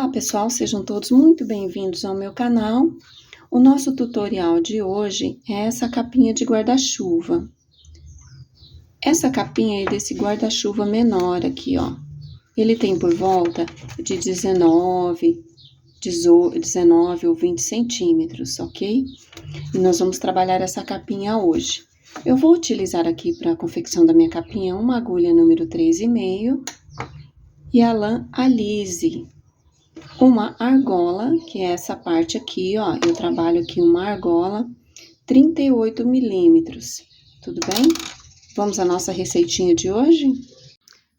Olá pessoal, sejam todos muito bem-vindos ao meu canal. O nosso tutorial de hoje é essa capinha de guarda-chuva. Essa capinha é desse guarda-chuva menor aqui, ó. Ele tem por volta de 19 ou 20 centímetros, ok? E nós vamos trabalhar essa capinha hoje. Eu vou utilizar aqui para a confecção da minha capinha uma agulha número 3,5 e a lã Alize. Uma argola, que é essa parte aqui, ó, eu trabalho aqui uma argola 38 milímetros, tudo bem? Vamos à nossa receitinha de hoje?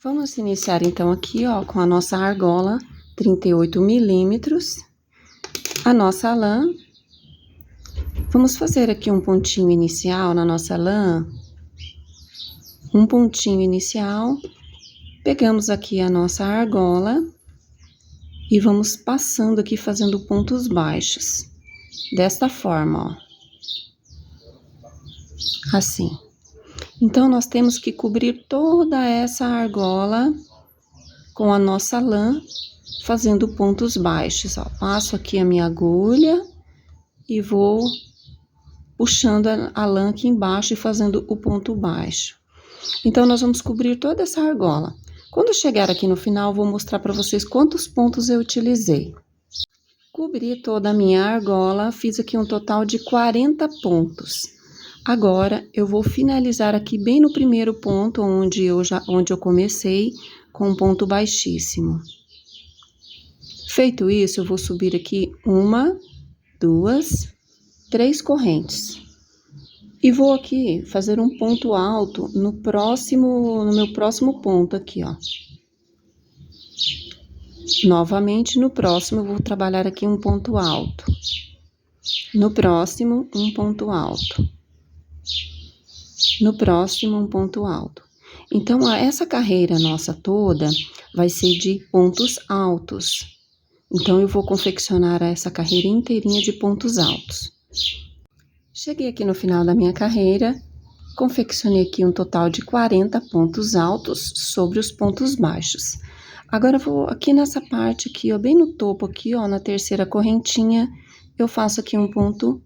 Vamos iniciar então aqui, ó, com a nossa argola 38 milímetros, a nossa lã. Vamos fazer aqui um pontinho inicial na nossa lã, um pontinho inicial, pegamos aqui a nossa argola e vamos passando aqui, fazendo pontos baixos, desta forma, ó, assim. Então, nós temos que cobrir toda essa argola com a nossa lã, fazendo pontos baixos, ó. Passo aqui a minha agulha e vou puxando a lã aqui embaixo e fazendo o ponto baixo. Então, nós vamos cobrir toda essa argola. Quando chegar aqui no final, vou mostrar para vocês quantos pontos eu utilizei. Cobri toda a minha argola, fiz aqui um total de 40 pontos. Agora, eu vou finalizar aqui bem no primeiro ponto, onde eu comecei, com um ponto baixíssimo. Feito isso, eu vou subir aqui 1, 2, 3 correntes. E vou aqui fazer um ponto alto no meu próximo ponto aqui, ó. Novamente, no próximo, eu vou trabalhar aqui um ponto alto. No próximo, um ponto alto. No próximo, um ponto alto. Então, essa carreira nossa toda vai ser de pontos altos. Então, eu vou confeccionar essa carreira inteirinha de pontos altos. Cheguei aqui no final da minha carreira, confeccionei aqui um total de 40 pontos altos sobre os pontos baixos. Agora, eu vou aqui nessa parte aqui, ó, bem no topo aqui, ó, na terceira correntinha, eu faço aqui um ponto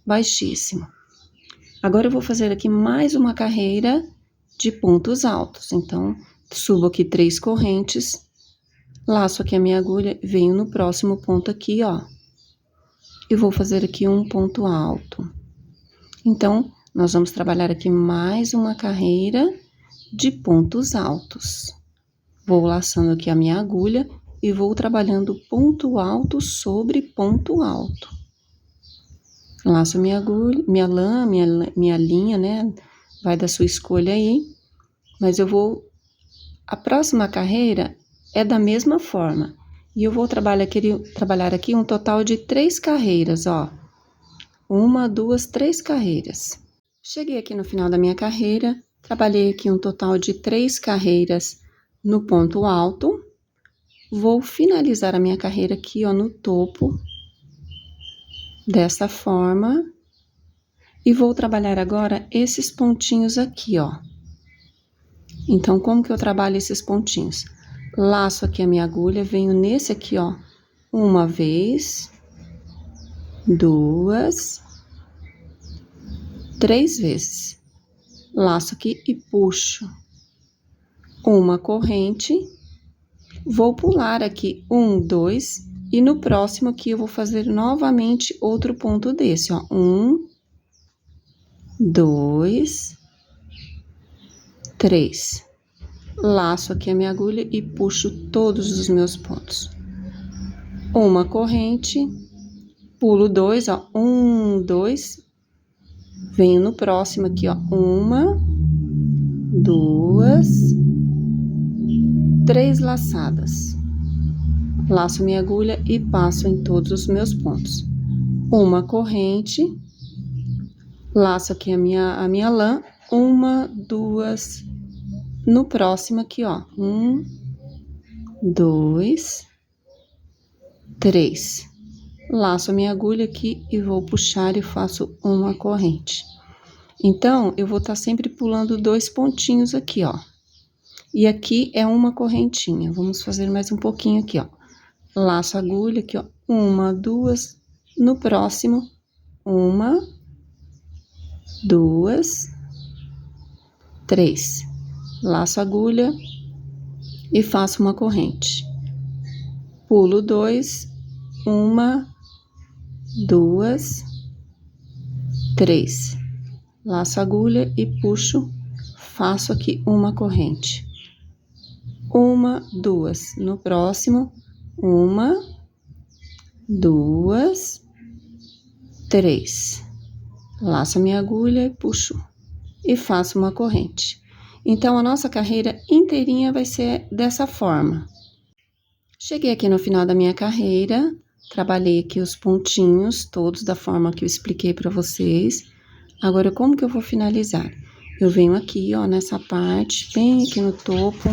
baixíssimo. Agora, eu vou fazer aqui mais uma carreira de pontos altos. Então, subo aqui 3 correntes, laço aqui a minha agulha, venho no próximo ponto aqui, ó, e vou fazer aqui um ponto alto. Então, nós vamos trabalhar aqui mais uma carreira de pontos altos. Vou laçando aqui a minha agulha e vou trabalhando ponto alto sobre ponto alto. Laço minha agulha, minha lã, minha linha, né? Vai da sua escolha aí. Mas eu vou... A próxima carreira é da mesma forma. E eu vou trabalhar aqui um total de 3 carreiras, ó. 1, 2, 3 carreiras. Cheguei aqui no final da minha carreira, trabalhei aqui um total de 3 carreiras no ponto alto. Vou finalizar a minha carreira aqui, ó, no topo, dessa forma. E vou trabalhar agora esses pontinhos aqui, ó. Então, como que eu trabalho esses pontinhos? Laço aqui a minha agulha, venho nesse aqui, ó, uma vez, 2, 3 vezes. Laço aqui e puxo uma corrente, vou pular aqui 1, 2, e no próximo aqui eu vou fazer novamente outro ponto desse, ó, 1, 2, 3. Laço aqui a minha agulha e puxo todos os meus pontos. Uma corrente, pulo 2, ó, 1, 2, venho no próximo aqui, ó, 1, 2, 3 laçadas. Laço minha agulha e passo em todos os meus pontos. Uma corrente, laço aqui a minha lã, 1, 2, no próximo aqui, ó, 1, 2, 3. Laço a minha agulha aqui e vou puxar e faço uma corrente. Então, eu vou estar sempre pulando 2 pontinhos aqui, ó. E aqui é uma correntinha. Vamos fazer mais um pouquinho aqui, ó. laço a agulha aqui, ó, 1, 2, no próximo, 1, 2, 3, laço a agulha e faço uma corrente, pulo 2, 1, 2, 3, laço a agulha e puxo, faço aqui uma corrente, 1, 2, no próximo, 1, 2, 3, laço a minha agulha e puxo e faço uma corrente. Então, a nossa carreira inteirinha vai ser dessa forma. Cheguei aqui no final da minha carreira, trabalhei aqui os pontinhos todos da forma que eu expliquei para vocês. Agora, como que eu vou finalizar? Eu venho aqui, ó, nessa parte, bem aqui no topo,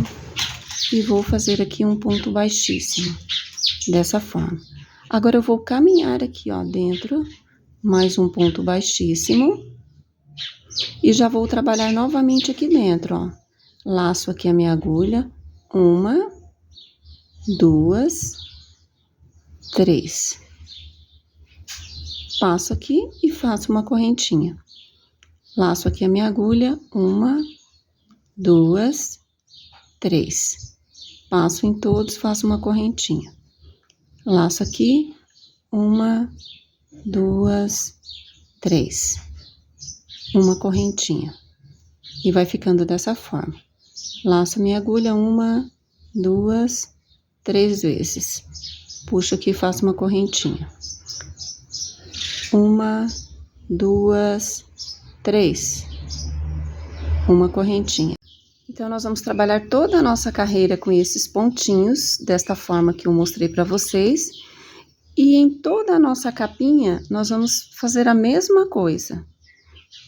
e vou fazer aqui um ponto baixíssimo, dessa forma. Agora, eu vou caminhar aqui, ó, dentro, mais um ponto baixíssimo, e já vou trabalhar novamente aqui dentro, ó. Laço aqui a minha agulha, 1, 2, 3. Passo aqui e faço uma correntinha. Laço aqui a minha agulha, 1, 2, 3. Passo em todos, faço uma correntinha. Laço aqui, 1, 2, 3. Uma correntinha. E vai ficando dessa forma. Laço a minha agulha, 1, 2, 3 vezes. Puxo aqui e faço uma correntinha. 1, 2, 3. Uma correntinha. Então, nós vamos trabalhar toda a nossa carreira com esses pontinhos, desta forma que eu mostrei para vocês. E em toda a nossa capinha, nós vamos fazer a mesma coisa,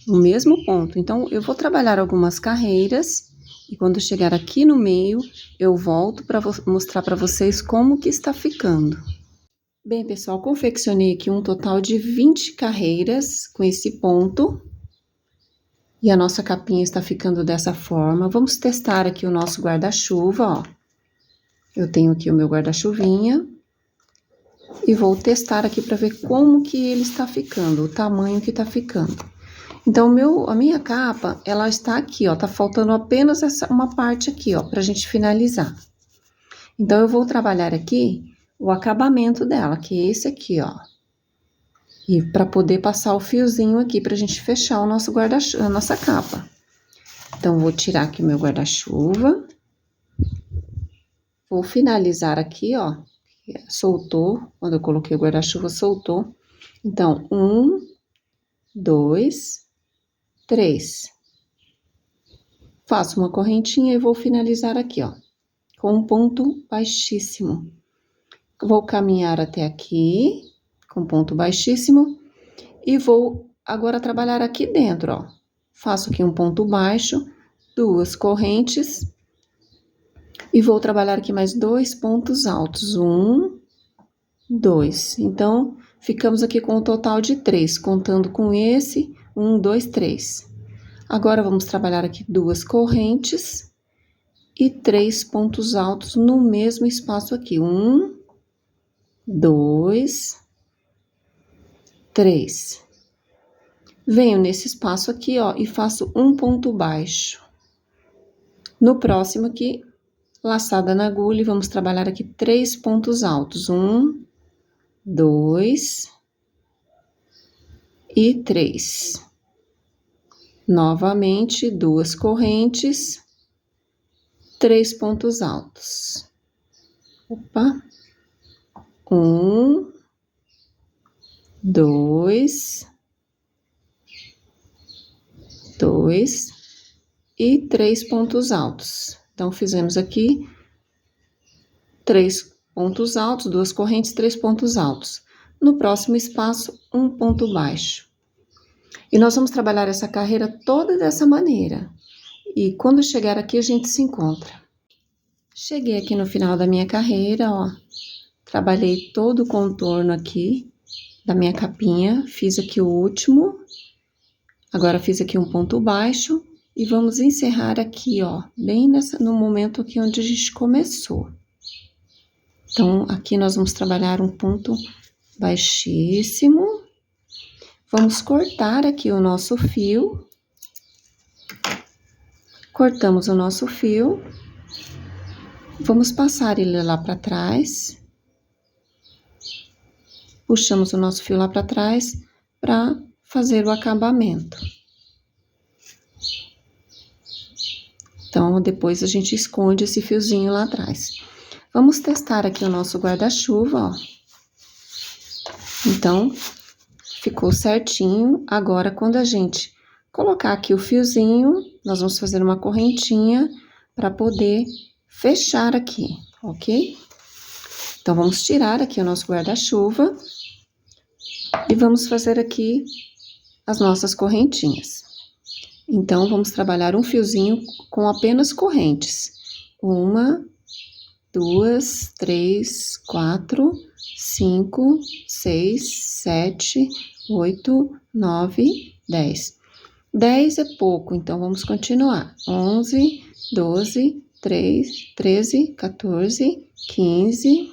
o mesmo ponto. Então, eu vou trabalhar algumas carreiras, e quando chegar aqui no meio, eu volto para mostrar para vocês como que está ficando. Bem, pessoal, confeccionei aqui um total de 20 carreiras com esse ponto. E a nossa capinha está ficando dessa forma. Vamos testar aqui o nosso guarda-chuva, ó. Eu tenho aqui o meu guarda-chuvinha. E vou testar aqui para ver como que ele está ficando, o tamanho que está ficando. Então, a minha capa, ela está aqui, ó. Tá faltando apenas uma parte aqui, ó, pra gente finalizar. Então, eu vou trabalhar aqui o acabamento dela, que é esse aqui, ó. E para poder passar o fiozinho aqui pra gente fechar o nosso guarda-chuva, a nossa capa. Então, vou tirar aqui o meu guarda-chuva. Vou finalizar aqui, ó. Soltou, quando eu coloquei o guarda-chuva, soltou. Então, 1, 2, 3. Faço uma correntinha e vou finalizar aqui, ó, com um ponto baixíssimo. Vou caminhar até aqui, com ponto baixíssimo, e vou agora trabalhar aqui dentro, ó. Faço aqui um ponto baixo, 2 correntes, e vou trabalhar aqui mais 2 pontos altos, 1, 2. Então, ficamos aqui com um total de 3, contando com esse, 1, 2, 3. Agora, vamos trabalhar aqui 2 correntes e 3 pontos altos no mesmo espaço aqui, 1, 2, 3. Venho nesse espaço aqui, ó, e faço um ponto baixo. No próximo aqui, laçada na agulha, e vamos trabalhar aqui 3 pontos altos, 1, 2 e 3. Novamente, 2 correntes, 3 pontos altos. Opa! 1, 2 e 3 pontos altos. Então, fizemos aqui 3 pontos altos, 2 correntes, 3 pontos altos. No próximo espaço, um ponto baixo. E nós vamos trabalhar essa carreira toda dessa maneira. E quando chegar aqui, a gente se encontra. Cheguei aqui no final da minha carreira, ó. Trabalhei todo o contorno aqui da minha capinha. Fiz aqui o último. Agora, fiz aqui um ponto baixo. E vamos encerrar aqui, ó. Bem no momento aqui onde a gente começou. Então, aqui nós vamos trabalhar um ponto baixíssimo. Vamos cortar aqui o nosso fio. Cortamos o nosso fio. Vamos passar ele lá para trás. Puxamos o nosso fio lá para trás para fazer o acabamento. Então, depois a gente esconde esse fiozinho lá atrás. Vamos testar aqui o nosso guarda-chuva, ó. Então, ficou certinho. Agora, quando a gente colocar aqui o fiozinho, nós vamos fazer uma correntinha para poder fechar aqui, ok? Então, vamos tirar aqui o nosso guarda-chuva e vamos fazer aqui as nossas correntinhas. Então, vamos trabalhar um fiozinho com apenas correntes. 1, 2, 3, 4, 5, 6, 7, 8, 9, 10. 10 é pouco, então vamos continuar. 11, 12, 13, 14, 15,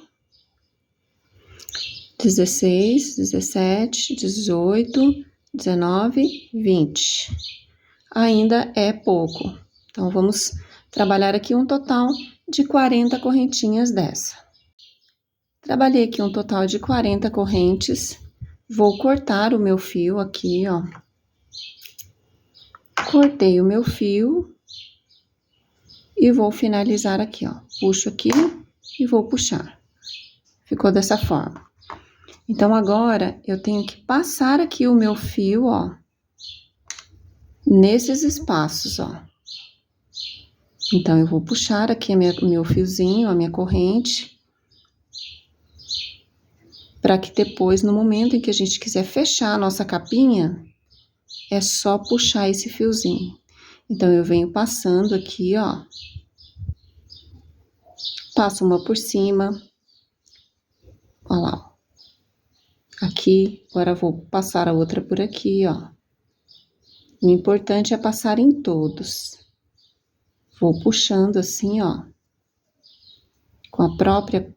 16, 17, 18, 19, 20. Ainda é pouco. Então, vamos trabalhar aqui um total de 40 correntinhas dessa. Trabalhei aqui um total de 40 correntes. Vou cortar o meu fio aqui, ó. Cortei o meu fio e vou finalizar aqui, ó. Puxo aqui e vou puxar. Ficou dessa forma. Então, agora, eu tenho que passar aqui o meu fio, ó, nesses espaços, ó. Então, eu vou puxar aqui meu fiozinho, a minha corrente, para que depois, no momento em que a gente quiser fechar a nossa capinha, é só puxar esse fiozinho. Então, eu venho passando aqui, ó. Passo uma por cima. Olha lá, ó. Aqui, agora vou passar a outra por aqui, ó. O importante é passar em todos. Vou puxando assim, ó. Com a própria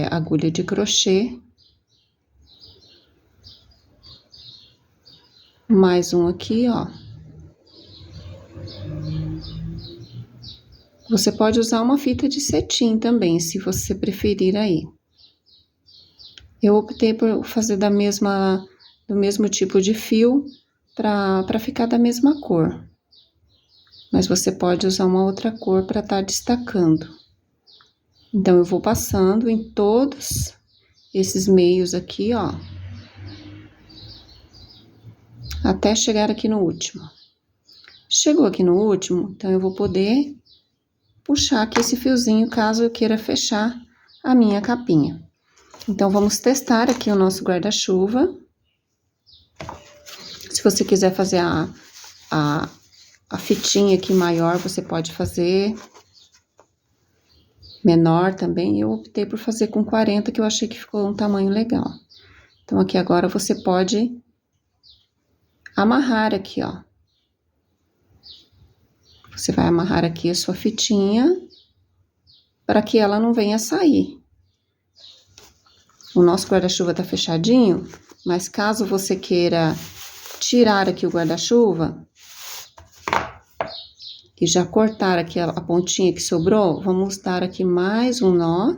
agulha de crochê. Mais um aqui, ó. Você pode usar uma fita de cetim também, se você preferir aí. Eu optei por fazer do mesmo tipo de fio, para ficar da mesma cor. Mas você pode usar uma outra cor para estar destacando. Então, eu vou passando em todos esses meios aqui, ó. Até chegar aqui no último. Chegou aqui no último, então eu vou poder puxar aqui esse fiozinho, caso eu queira fechar a minha capinha. Então, vamos testar aqui o nosso guarda-chuva. Se você quiser fazer a fitinha aqui maior, você pode fazer menor também. Eu optei por fazer com 40, que eu achei que ficou um tamanho legal. Então, aqui agora você pode amarrar aqui, ó. Você vai amarrar aqui a sua fitinha, para que ela não venha sair. O nosso guarda-chuva tá fechadinho, mas caso você queira tirar aqui o guarda-chuva e já cortar aqui a pontinha que sobrou, vamos dar aqui mais um nó.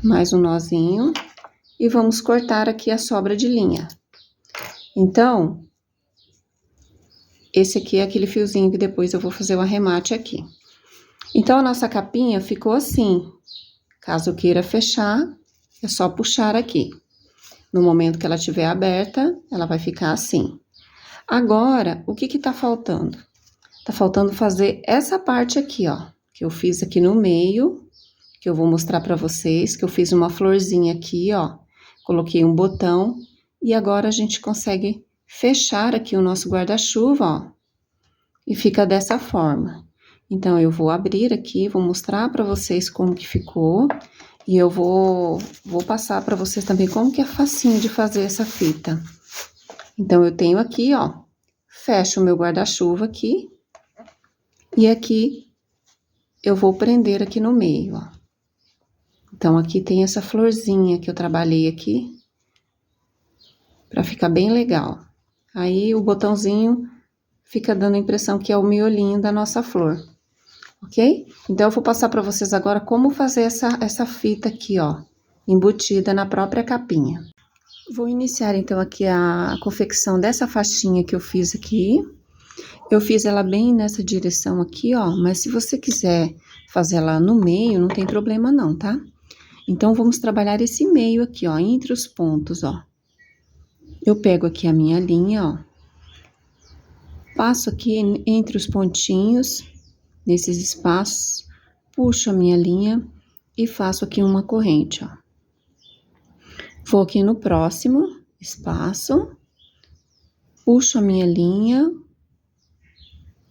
Mais um nozinho. E vamos cortar aqui a sobra de linha. Então, esse aqui é aquele fiozinho que depois eu vou fazer o arremate aqui. Então, a nossa capinha ficou assim. Caso eu queira fechar, é só puxar aqui. No momento que ela estiver aberta, ela vai ficar assim. Agora, o que que tá faltando? Tá faltando fazer essa parte aqui, ó. Que eu fiz aqui no meio, que eu vou mostrar pra vocês, que eu fiz uma florzinha aqui, ó. Coloquei um botão, e agora a gente consegue fechar aqui o nosso guarda-chuva, ó. E fica dessa forma. Então, eu vou abrir aqui, vou mostrar pra vocês como que ficou. E eu vou passar pra vocês também como que é facinho de fazer essa fita. Então, eu tenho aqui, ó, fecho o meu guarda-chuva aqui. E aqui eu vou prender aqui no meio, ó. Então, aqui tem essa florzinha que eu trabalhei aqui, pra ficar bem legal. Aí, o botãozinho fica dando a impressão que é o miolinho da nossa flor, ok? Então, eu vou passar pra vocês agora como fazer essa fita aqui, ó, embutida na própria capinha. Vou iniciar, então, aqui a confecção dessa faixinha que eu fiz aqui. Eu fiz ela bem nessa direção aqui, ó, mas se você quiser fazer ela no meio, não tem problema não, tá? Então, vamos trabalhar esse meio aqui, ó, entre os pontos, ó. Eu pego aqui a minha linha, ó. Passo aqui entre os pontinhos, nesses espaços, puxo a minha linha e faço aqui uma corrente, ó. Vou aqui no próximo espaço, puxo a minha linha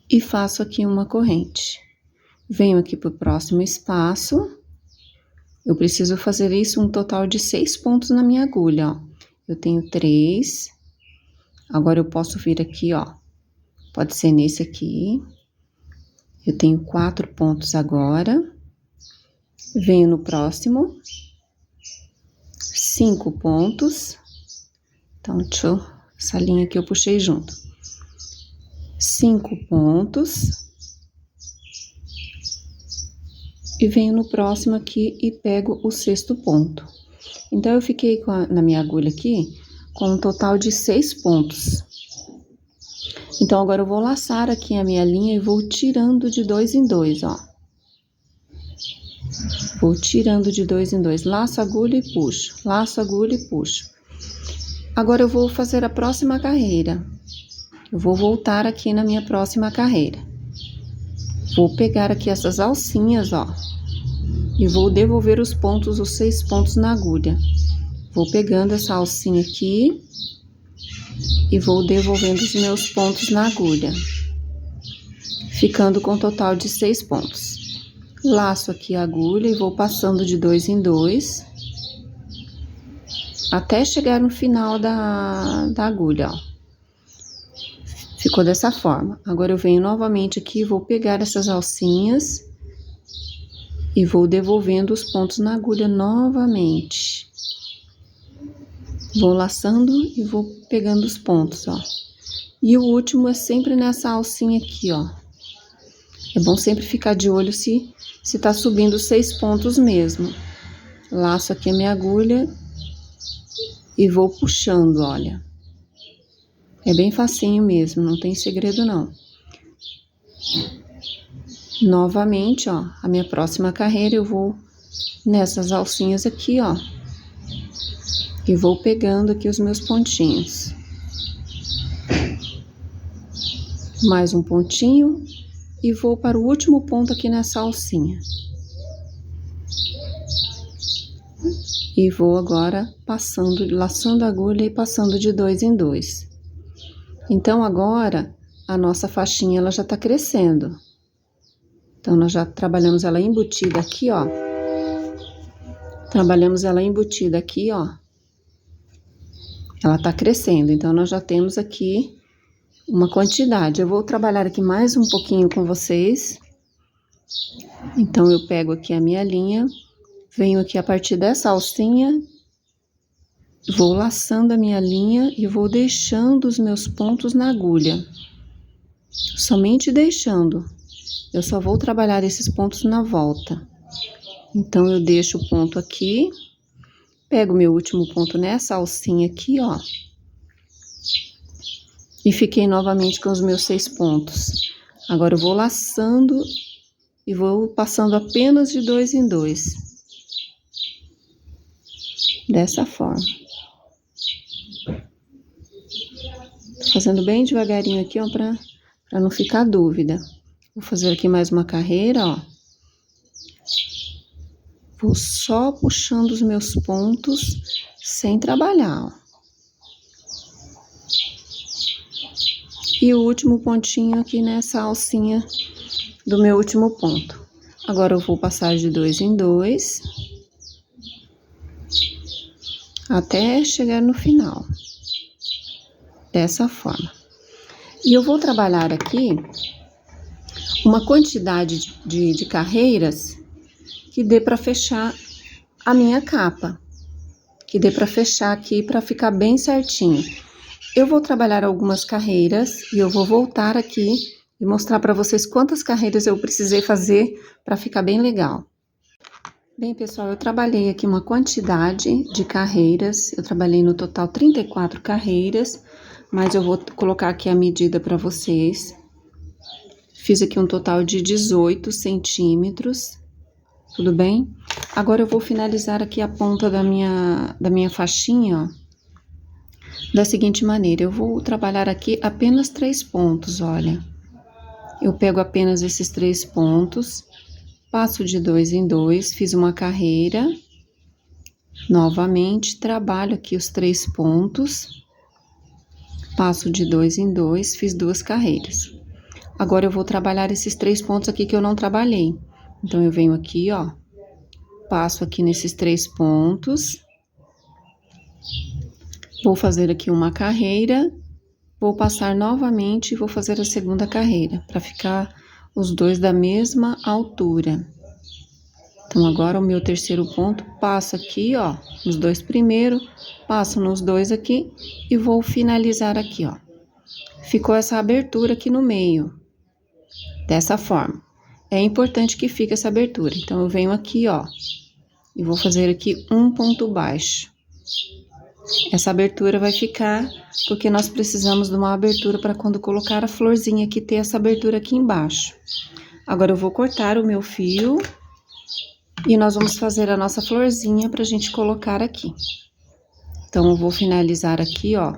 e faço aqui uma corrente. Venho aqui pro próximo espaço. Eu preciso fazer isso um total de 6 pontos na minha agulha, ó. Eu tenho 3. Agora, eu posso vir aqui, ó. Pode ser nesse aqui. Eu tenho 4 pontos agora. Venho no próximo. 5 pontos. Então, essa linha aqui eu puxei junto. 5 pontos. E venho no próximo aqui e pego o 6º ponto. Então, eu fiquei na minha agulha aqui com um total de 6 pontos. Então, agora eu vou laçar aqui a minha linha e vou tirando de 2 em 2, ó. Vou tirando de 2 em 2, laço a agulha e puxo, laço a agulha e puxo. Agora, eu vou fazer a próxima carreira. Eu vou voltar aqui na minha próxima carreira. Vou pegar aqui essas alcinhas, ó, e vou devolver os pontos, os 6 pontos na agulha. Vou pegando essa alcinha aqui e vou devolvendo os meus pontos na agulha, ficando com um total de 6 pontos. Laço aqui a agulha e vou passando de 2 em 2, até chegar no final da agulha, ó. Ficou dessa forma. Agora, eu venho novamente aqui, vou pegar essas alcinhas e vou devolvendo os pontos na agulha novamente. Vou laçando e vou pegando os pontos, ó. E o último é sempre nessa alcinha aqui, ó. É bom sempre ficar de olho se tá subindo 6 pontos mesmo. Laço aqui a minha agulha e vou puxando, olha. É bem facinho mesmo, não tem segredo não. Novamente, ó, a minha próxima carreira eu vou nessas alcinhas aqui, ó. E vou pegando aqui os meus pontinhos. Mais um pontinho e vou para o último ponto aqui nessa alcinha. E vou agora passando, laçando a agulha e passando de 2 em 2. Então, agora, a nossa faixinha, ela já tá crescendo. Então, nós já trabalhamos ela embutida aqui, ó. Trabalhamos ela embutida aqui, ó. Ela tá crescendo, então, nós já temos aqui uma quantidade. Eu vou trabalhar aqui mais um pouquinho com vocês. Então, eu pego aqui a minha linha, venho aqui a partir dessa alcinha, vou laçando a minha linha e vou deixando os meus pontos na agulha. Somente deixando. Eu só vou trabalhar esses pontos na volta. Então, eu deixo o ponto aqui, pego meu último ponto nessa alcinha aqui, ó. E fiquei novamente com os meus 6 pontos. Agora, eu vou laçando e vou passando apenas de 2 em 2. Dessa forma. Fazendo bem devagarinho aqui, ó, pra não ficar dúvida. Vou fazer aqui mais uma carreira, ó. Vou só puxando os meus pontos sem trabalhar, ó. E o último pontinho aqui nessa alcinha do meu último ponto. Agora, eu vou passar de 2 em 2. Até chegar no final. Dessa forma. E eu vou trabalhar aqui uma quantidade de carreiras que dê para fechar a minha capa, que dê para fechar aqui para ficar bem certinho. Eu vou trabalhar algumas carreiras e eu vou voltar aqui e mostrar para vocês quantas carreiras eu precisei fazer para ficar bem legal. Bem, pessoal, eu trabalhei aqui uma quantidade de carreiras, eu trabalhei no total 34 carreiras, mas eu vou colocar aqui a medida para vocês. Fiz aqui um total de 18 centímetros, tudo bem? Agora eu vou finalizar aqui a ponta da minha faixinha, ó, da seguinte maneira, eu vou trabalhar aqui apenas 3 pontos, olha. Eu pego apenas esses 3 pontos, passo de 2 em 2, fiz uma carreira, novamente, trabalho aqui os 3 pontos, passo de 2 em 2, fiz 2 carreiras. Agora eu vou trabalhar esses 3 pontos aqui que eu não trabalhei. Então, eu venho aqui, ó, passo aqui nesses 3 pontos, vou fazer aqui uma carreira, vou passar novamente e vou fazer a segunda carreira, para ficar os dois da mesma altura. Então, agora o meu terceiro ponto, passo aqui, ó, nos 2 primeiros, passo nos 2 aqui e vou finalizar aqui, ó. Ficou essa abertura aqui no meio, dessa forma. É importante que fique essa abertura. Então, eu venho aqui, ó, e vou fazer aqui um ponto baixo. Essa abertura vai ficar, porque nós precisamos de uma abertura para quando colocar a florzinha aqui, ter essa abertura aqui embaixo. Agora, eu vou cortar o meu fio e nós vamos fazer a nossa florzinha pra gente colocar aqui. Então, eu vou finalizar aqui, ó.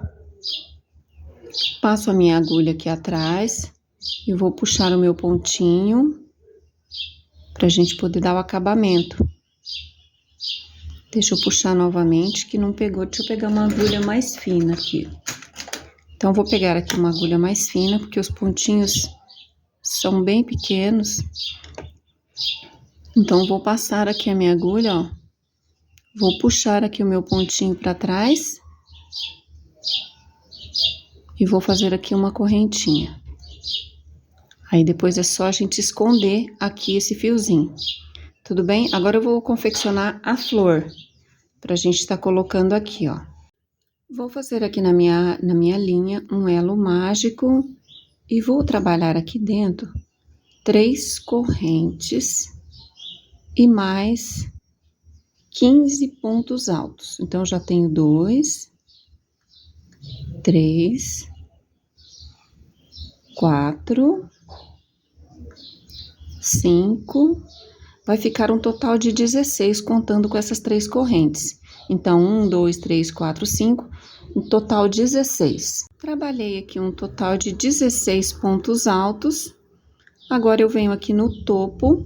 Passo a minha agulha aqui atrás e vou puxar o meu pontinho pra gente poder dar o acabamento. Deixa eu puxar novamente, que não pegou. Deixa eu pegar uma agulha mais fina aqui. Então, vou pegar aqui uma agulha mais fina, porque os pontinhos são bem pequenos. Então, vou passar aqui a minha agulha, ó. Vou puxar aqui o meu pontinho para trás. E vou fazer aqui uma correntinha. Aí, depois é só a gente esconder aqui esse fiozinho. Tudo bem? Agora eu vou confeccionar a flor, pra gente estar colocando aqui, ó. Vou fazer aqui na minha linha um elo mágico e vou trabalhar aqui dentro 3 correntes e mais 15 pontos altos. Então, eu já tenho 2, 3, 4, 5... Vai ficar um total de 16, contando com essas 3 correntes. Então, 1, 2, 3, 4, 5, um total 16. Trabalhei aqui um total de 16 pontos altos. Agora, eu venho aqui no topo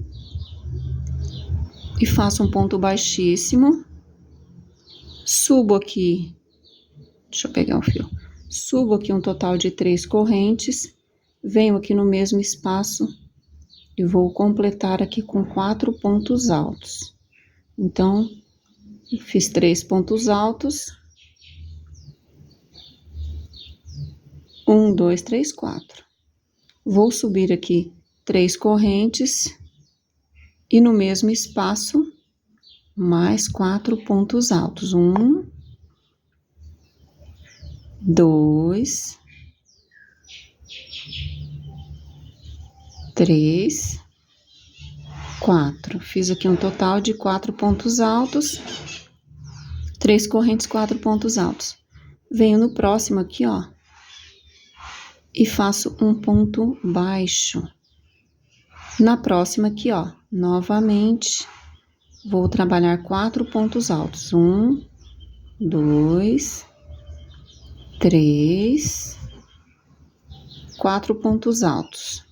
e faço um ponto baixíssimo. Subo aqui, deixa eu pegar o fio. Subo aqui um total de 3 correntes. Venho aqui no mesmo espaço e vou completar aqui com 4 pontos altos. Então, fiz 3 pontos altos. 1, 2, 3, 4. Vou subir aqui 3 correntes e no mesmo espaço, mais 4 pontos altos. 1, 2, 3, 4. Fiz aqui um total de 4 pontos altos, 3 correntes, 4 pontos altos. Venho no próximo aqui, ó, e faço um ponto baixo. Na próxima aqui, ó, novamente, vou trabalhar 4 pontos altos. 1, 2, 3, 4 pontos altos.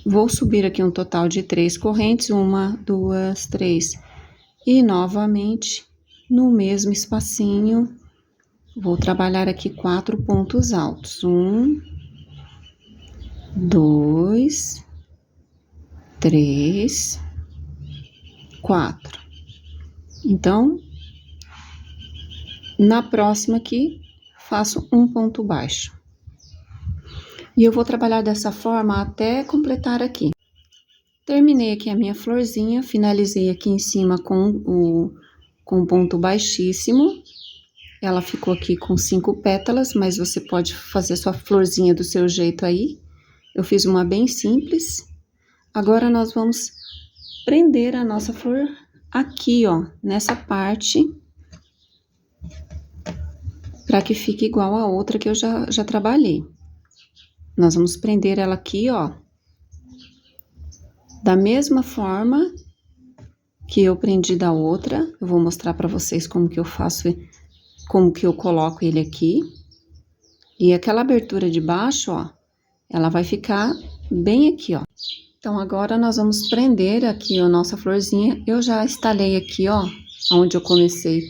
Vou subir aqui um total de 3 correntes, 1, 2, 3, e novamente, no mesmo espacinho, vou trabalhar aqui 4 pontos altos. 1, 2, 3, 4. Então, na próxima aqui, faço um ponto baixo. E eu vou trabalhar dessa forma até completar aqui. Terminei aqui a minha florzinha, finalizei aqui em cima com um ponto baixíssimo. Ela ficou aqui com 5 pétalas, mas você pode fazer sua florzinha do seu jeito aí. Eu fiz uma bem simples. Agora nós vamos prender a nossa flor aqui, ó, nessa parte, para que fique igual a outra que eu já trabalhei. Nós vamos prender ela aqui, ó, da mesma forma que eu prendi da outra. Eu vou mostrar para vocês como que eu faço, como que eu coloco ele aqui. E aquela abertura de baixo, ó, ela vai ficar bem aqui, ó. Então, agora nós vamos prender aqui a nossa florzinha. Eu já instalei aqui, ó, onde eu comecei,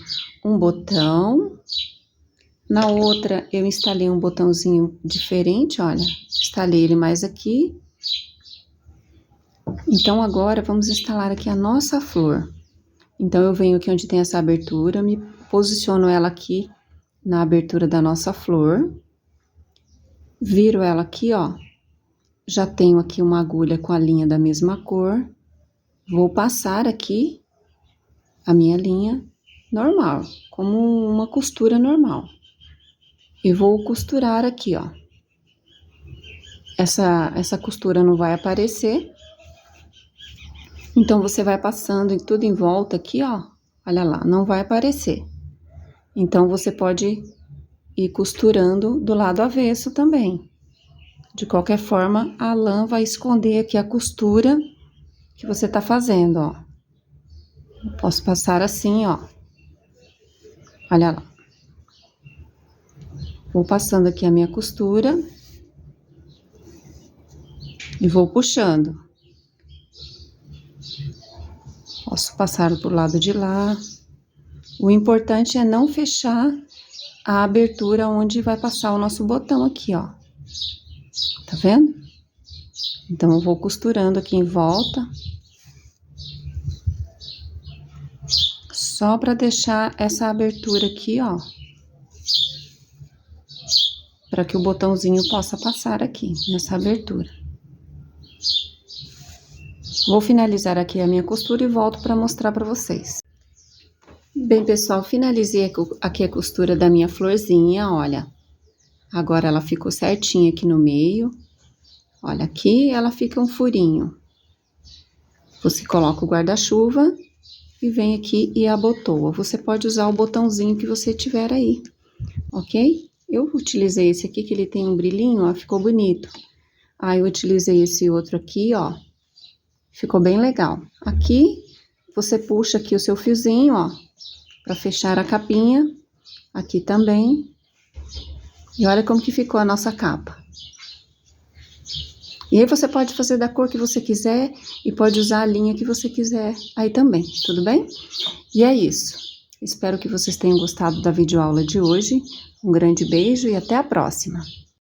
um botão. Na outra, eu instalei um botãozinho diferente, olha. Instalei ele mais aqui. Então, agora, vamos instalar aqui a nossa flor. Então, eu venho aqui onde tem essa abertura, me posiciono ela aqui na abertura da nossa flor. Viro ela aqui, ó. Já tenho aqui uma agulha com a linha da mesma cor. Vou passar aqui a minha linha normal, como uma costura normal. E vou costurar aqui, ó. Essa costura não vai aparecer. Então, você vai passando tudo em volta aqui, ó. Olha lá, não vai aparecer. Então, você pode ir costurando do lado avesso também. De qualquer forma, a lã vai esconder aqui a costura que você tá fazendo, ó. Eu posso passar assim, ó. Olha lá. Vou passando aqui a minha costura. E vou puxando. Posso passar pro lado de lá. O importante é não fechar a abertura onde vai passar o nosso botão aqui, ó. Tá vendo? Então, eu vou costurando aqui em volta. Só pra deixar essa abertura aqui, ó. Pra que o botãozinho possa passar aqui, nessa abertura. Vou finalizar aqui a minha costura e volto pra mostrar pra vocês. Bem, pessoal, finalizei aqui a costura da minha florzinha, olha. Agora, ela ficou certinha aqui no meio. Olha, aqui ela fica um furinho. Você coloca o guarda-chuva e vem aqui e abotoa. Você pode usar o botãozinho que você tiver aí, ok? Eu utilizei esse aqui, que ele tem um brilhinho, ó, ficou bonito. Aí, eu utilizei esse outro aqui, ó. Ficou bem legal. Aqui, você puxa aqui o seu fiozinho, ó, pra fechar a capinha. Aqui também. E olha como que ficou a nossa capa. E aí, você pode fazer da cor que você quiser e pode usar a linha que você quiser aí também, tudo bem? E é isso. Espero que vocês tenham gostado da videoaula de hoje. Um grande beijo e até a próxima!